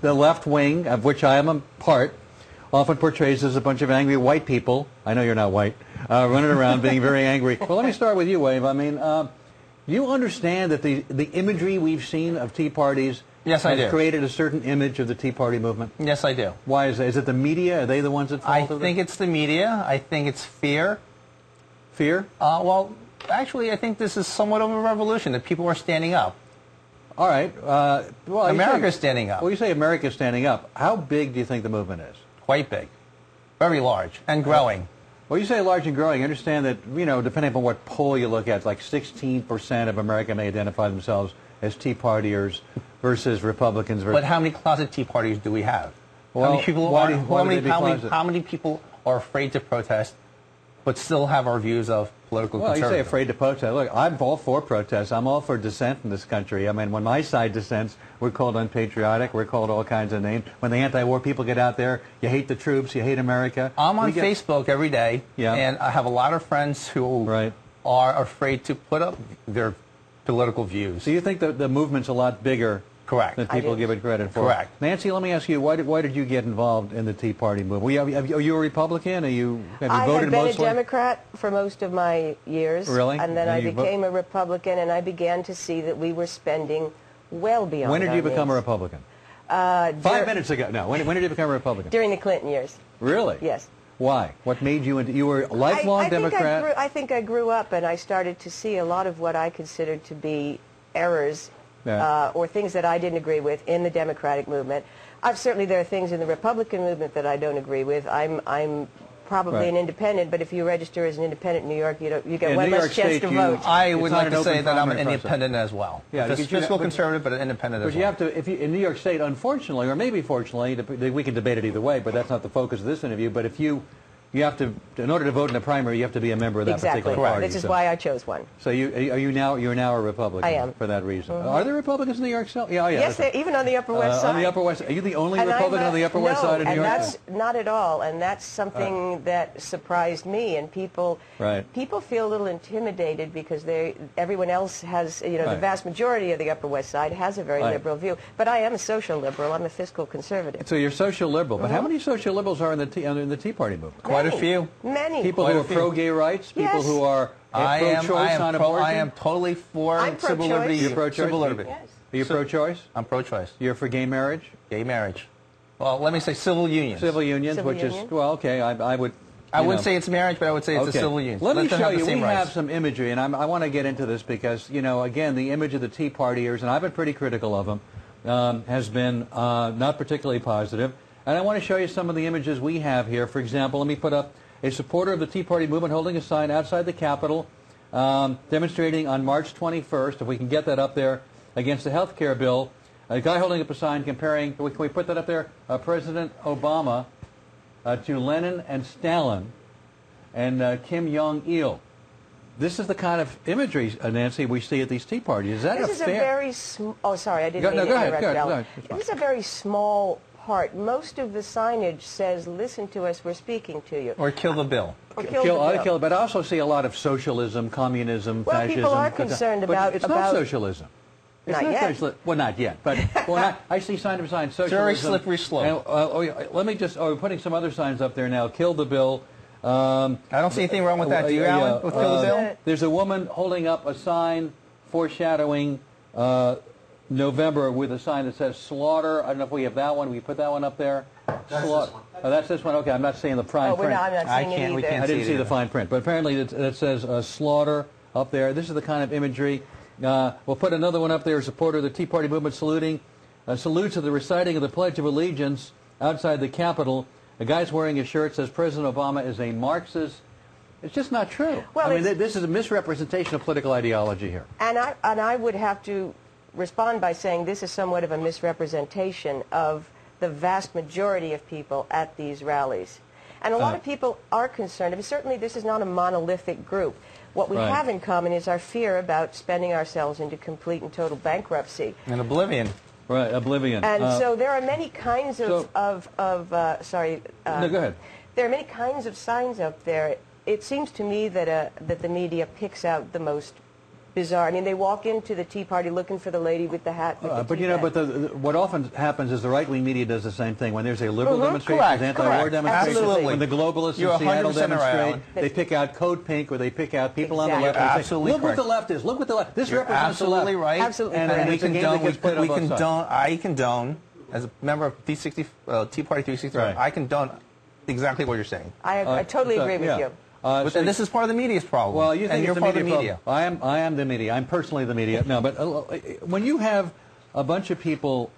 the left wing, of which I am a part, often portrays as a bunch of angry white people. I know you're not white, running around being very angry. Well, let me start with you, Wave. I mean, you understand that the imagery we've seen of Tea Parties has created a certain image of the Tea Party movement? Yes, I do. Why is that? Is it the media? Are they the ones that fault I think it's the media. I think it's fear. Fear? Well, actually, I think this is somewhat of a revolution, that people are standing up. All right. Well, America's standing up. Well, you say America's standing up. How big do you think the movement is? Quite big. Very large. And growing. Well, you say large and growing. Understand that, you know, depending upon what poll you look at, like 16% of America may identify themselves as Tea Partiers versus Republicans. But how many closet Tea Parties do we have? Well, how many people are afraid to protest but still have our views of political conservatism? You say afraid to protest. Look, I'm all for protests. I'm all for dissent in this country. I mean, when my side dissents, we're called unpatriotic. We're called all kinds of names. When the anti-war people get out there, you hate the troops, you hate America. I'm on Facebook every day, and I have a lot of friends who are afraid to put up their political views. So you think that the movement's a lot bigger Correct. than people give it credit for? Correct. Nancy, let me ask you, why did you get involved in the Tea Party movement? Are you a Republican? Have you voted mostly? I had been a Democrat for most of my years. Really? And then I became a Republican, and I began to see that we were spending well beyond When did you become needs. a Republican? 5 minutes ago. No. When did you become a Republican? During the Clinton years. Really? Yes. Why? What made you into... You were a lifelong Democrat? I think I grew up, and I started to see a lot of what I considered to be errors or things that I didn't agree with in the Democratic movement. Certainly there are things in the Republican movement that I don't agree with. I'm probably an independent, but if you register as an independent in New York, you get one less chance to vote. I would like to say that I'm an independent as well. Yeah, a fiscal conservative, but an independent as well. But you have to, if you, in New York State, unfortunately, or maybe fortunately, we can debate it either way, but that's not the focus of this interview, but if you have to, in order to vote in a primary, you have to be a member of that particular party. This is why I chose one. So you're now a Republican. I am. For that reason. Are there Republicans in New York State? Yeah, yes, even on the Upper West Side. On the Upper West Side. Are you the only Republican on the Upper West Side of New York? That's not at all, and that's something that surprised me. And people feel a little intimidated because everyone else has, the vast majority of the Upper West Side has a very liberal view. But I am a social liberal. I'm a fiscal conservative. So you're social liberal. But how many social liberals are in the Tea Party movement? Quite a few. Many. People who are pro-gay rights, people who are pro-choice on abortion. I am totally for civil liberty. You're pro-choice? Civil liberty. Yes. Are you pro-choice? I'm pro-choice. You're for gay marriage? Gay marriage. Well, let me say civil unions. Civil unions, well, okay, I would... I wouldn't say it's marriage, but I would say it's a civil union. Let me show you, we have some imagery, and I want to get into this because, again, the image of the Tea Partiers, and I've been pretty critical of them, has been not particularly positive. And I want to show you some of the images we have here. For example, let me put up a supporter of the Tea Party movement holding a sign outside the Capitol demonstrating on March 21st, if we can get that up there, against the health care bill. A guy holding up a sign comparing, can we put that up there, President Obama to Lenin and Stalin and Kim Jong-il. This is the kind of imagery, Nancy, we see at these Tea Parties. Is that this is a very small... Oh, sorry, I didn't mean to interrupt. Go ahead. This is a very small part. Most of the signage says, listen to us, we're speaking to you. Or kill the bill. Or kill the bill. But I also see a lot of socialism, communism, fascism. Well, people are concerned about... But it's not socialism. Not yet. Well, not yet. But I see sign of sign socialism. It's very slippery slope. Let me just... we're putting some other signs up there now. Kill the bill. I don't see anything wrong with that. Do you, Alan? With kill the bill? There's a woman holding up a sign foreshadowing November with a sign that says slaughter. I don't know if we have that one. We put that one up there. That's this one. Oh, that's this one. Okay, I'm not seeing the fine print. I'm not seeing it either. I didn't see the fine print. But apparently it says slaughter up there. This is the kind of imagery. We'll put another one up there. A supporter of the Tea Party movement saluting. Salute to the reciting of the Pledge of Allegiance outside the Capitol. A guy's wearing a shirt that says President Obama is a Marxist. It's just not true. Well, I mean, this is a misrepresentation of political ideology here. And I would have to respond by saying this is somewhat of a misrepresentation of the vast majority of people at these rallies. And a lot of people are concerned. I mean, certainly this is not a monolithic group. What we have in common is our fear about spending ourselves into complete and total bankruptcy. And oblivion. Right, oblivion. And so there are many kinds of sorry. No, go ahead. There are many kinds of signs up there. It seems to me that that the media picks out the most bizarre. I mean, they walk into the Tea Party looking for the lady with the hat. With but you know, what often happens is the right-wing media does the same thing. When there's a liberal demonstration, anti-war demonstration, absolutely. when the globalists in Seattle demonstrate, they pick out Code Pink, or they pick out people on the left. And say, look what the left is. Look what the left. This represents the left. Absolutely right. Absolutely and correct. I condone, as a member of TeaParty 365, I condone exactly what you're saying. I totally agree with you. And this is part of the media's problem. Well, you think and you're part of the media. I am the media. I'm personally the media. No, but when you have a bunch of people,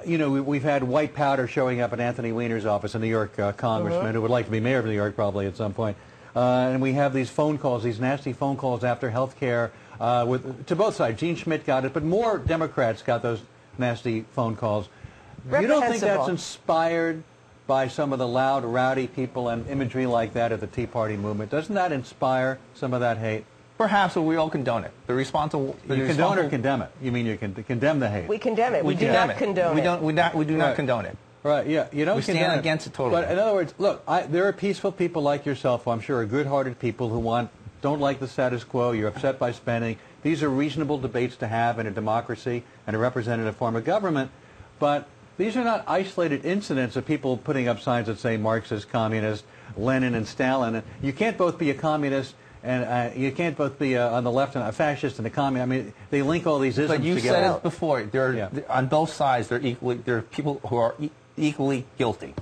you know, we've had white powder showing up at Anthony Weiner's office, a New York congressman who would like to be mayor of New York probably at some point. And we have these phone calls, these nasty phone calls after health care to both sides. Gene Schmidt got it, but more Democrats got those nasty phone calls. You don't think that's inspired by some of the loud, rowdy people and imagery like that at the Tea Party movement? Doesn't that inspire some of that hate? Perhaps, but we all condone it. You condone or condemn it? You mean you can condemn the hate? We condemn it. We do not condone it. We do not condone it. Right, yeah. You don't condemn it. We stand against it totally. But in other words, look, there are peaceful people like yourself who I'm sure are good-hearted people who don't like the status quo. You're upset by spending. These are reasonable debates to have in a democracy and a representative form of government. But these are not isolated incidents of people putting up signs that say Marxist, Communist, Lenin, and Stalin. You can't both be a communist and you can't both be on the left and a fascist and a communist. I mean, they link all these isms together. But you said it before. On both sides, there are people who are equally guilty.